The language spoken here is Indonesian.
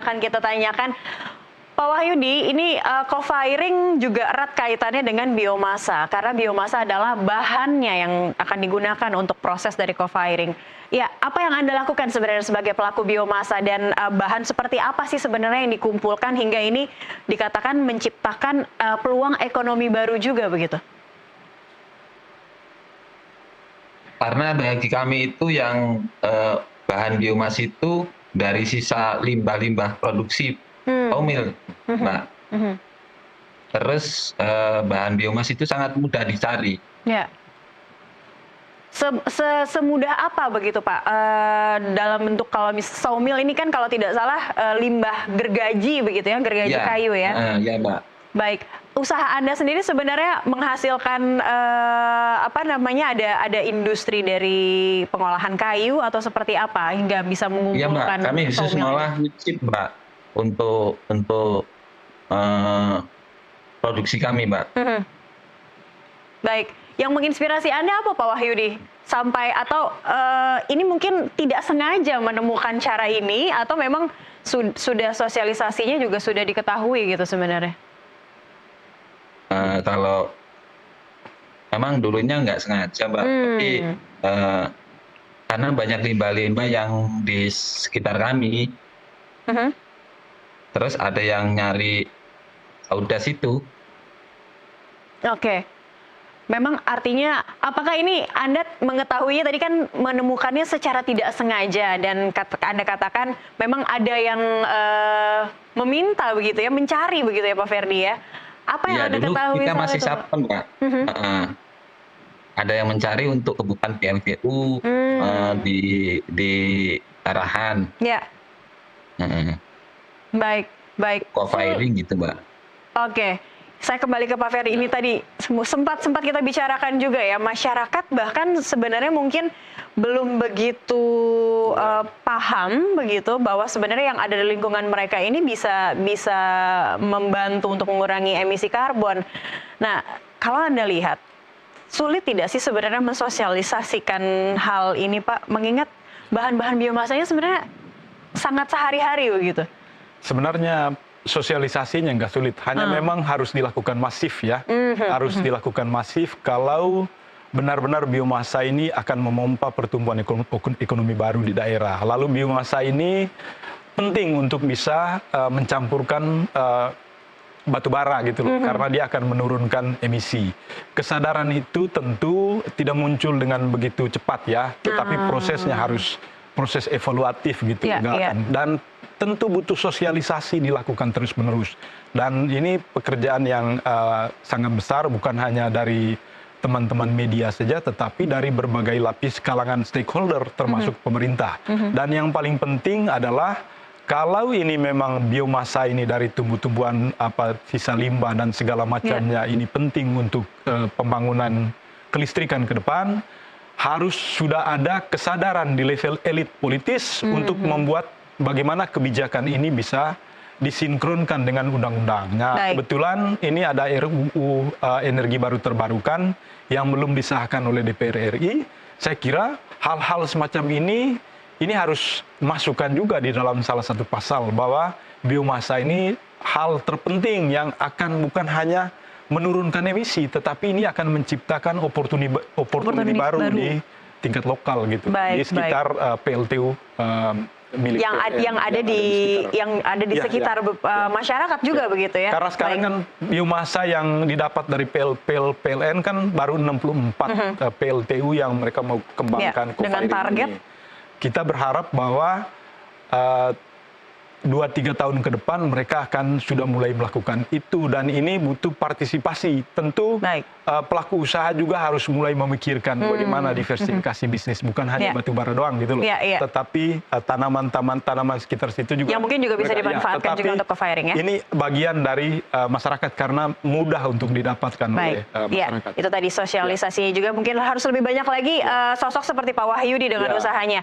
akan kita tanyakan. Pak Wahyudi, ini co-firing juga erat kaitannya dengan biomasa, karena biomasa adalah bahannya yang akan digunakan untuk proses dari co-firing. Ya, apa yang Anda lakukan sebenarnya sebagai pelaku biomasa, dan bahan seperti apa sih sebenarnya yang dikumpulkan hingga ini dikatakan menciptakan peluang ekonomi baru juga begitu? Karena bagi kami itu yang bahan biomasa itu dari sisa limbah-limbah produksi sawmill, Mbak. Terus bahan biomasa itu sangat mudah dicari. Ya. Semudah apa begitu Pak? Dalam bentuk, kalau sawmill ini kan kalau tidak salah limbah gergaji begitu ya, gergaji Ya, kayu ya? ya Mbak. Baik, usaha Anda sendiri sebenarnya menghasilkan apa namanya, ada industri dari pengolahan kayu atau seperti apa hingga bisa Iya Mbak, mengumpulkan kami khusus sawmill? ngolah wood chip Mbak, untuk produksi kami Mbak. Baik, yang menginspirasi Anda apa Pak Wahyudi? Sampai atau ini mungkin tidak sengaja menemukan cara ini, atau memang sudah sosialisasinya juga sudah diketahui gitu sebenarnya? Kalau memang dulunya nggak sengaja Mbak, tapi karena banyak limbah-limbah yang di sekitar kami, terus ada yang nyari audas itu. Oke. Memang artinya, apakah ini Anda mengetahuinya tadi kan menemukannya secara tidak sengaja, dan Anda katakan memang ada yang meminta begitu ya, mencari begitu ya Pak Ferdi ya? Apa yang Ya Anda dulu ketahui kita soal masih itu Pak? sapen Mbak. Ada yang mencari untuk kebutuhan PLTU di arahan. Ya, baik, baik. Co-firing gitu Mbak. Oke, saya kembali ke Pak Ferry. Ini tadi sempat kita bicarakan juga ya, masyarakat bahkan sebenarnya mungkin belum begitu paham begitu bahwa sebenarnya yang ada di lingkungan mereka ini bisa membantu untuk mengurangi emisi karbon. Nah, kalau Anda lihat, sulit tidak sih sebenarnya mensosialisasikan hal ini Pak, mengingat bahan-bahan biomasanya sebenarnya sangat sehari-hari begitu? Sebenarnya sosialisasinya nggak sulit, hanya memang harus dilakukan masif ya. Harus dilakukan masif kalau benar-benar biomasa ini akan memompa pertumbuhan ekonomi baru di daerah. Lalu biomasa ini penting untuk bisa mencampurkan batu bara gitu loh, karena dia akan menurunkan emisi. Kesadaran itu tentu tidak muncul dengan begitu cepat ya, tetapi prosesnya harus proses evaluatif gitu. Dan tentu butuh sosialisasi dilakukan terus-menerus. Dan ini pekerjaan yang sangat besar, bukan hanya dari teman-teman media saja, tetapi dari berbagai lapis kalangan stakeholder, termasuk pemerintah. Dan yang paling penting adalah, kalau ini memang biomasa ini dari tumbuh-tumbuhan, sisa limbah dan segala macamnya, ini penting untuk pembangunan kelistrikan ke depan, harus sudah ada kesadaran di level elit politis untuk membuat bagaimana kebijakan ini bisa disinkronkan dengan undang-undang. Nah, kebetulan ini ada RUU energi baru terbarukan yang belum disahkan oleh DPR RI. Saya kira hal-hal semacam ini harus masukkan juga di dalam salah satu pasal, bahwa biomasa ini hal terpenting yang akan bukan hanya menurunkan emisi, tetapi ini akan menciptakan opportunity baru di tingkat lokal gitu, di sekitar PLTU milik yang ada di sekitar masyarakat juga begitu ya. Karena sekarang kan biomasa yang didapat dari PLN kan baru 64 PLTU yang mereka mau kembangkan. Dengan target kita berharap bahwa 2-3 tahun ke depan mereka akan sudah mulai melakukan itu, dan ini butuh partisipasi. Tentu pelaku usaha juga harus mulai memikirkan bagaimana diversifikasi bisnis, bukan hanya batu bara doang gitu loh, tetapi tanaman sekitar situ juga yang mungkin juga bisa dimanfaatkan juga untuk co-firing ya. Ini bagian dari masyarakat karena mudah untuk didapatkan oleh masyarakat. Itu tadi sosialisasinya juga mungkin harus lebih banyak lagi sosok seperti Pak Wahyudi dengan usahanya.